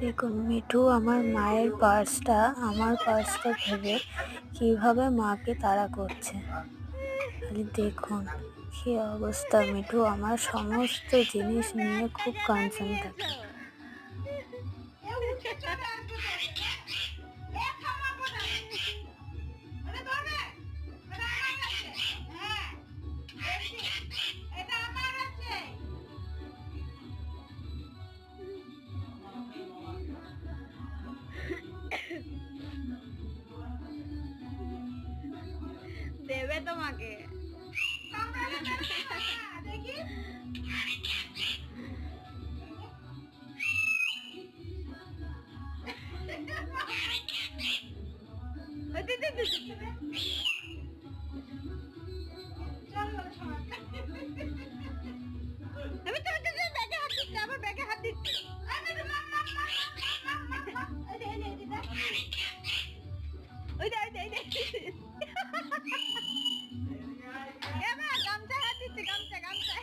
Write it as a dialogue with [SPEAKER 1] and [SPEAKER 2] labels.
[SPEAKER 1] দেখুন মিঠু আমার মায়ের পার্সটা আমার পার্সটা ভেবে কিভাবে মাকে তাড়া করছে। খালি দেখুন কি অবস্থা। মিঠু আমার সমস্ত জিনিস নিয়ে খুব কনসার্ন থাকে।
[SPEAKER 2] দেবে তোমাকে। দেখি আমি তো ব্যাগে হাত দিচ্ছি, আবার ব্যাগে হাত দিচ্ছি। ওই দে গামছা হাত দিচ্ছি, গামছা।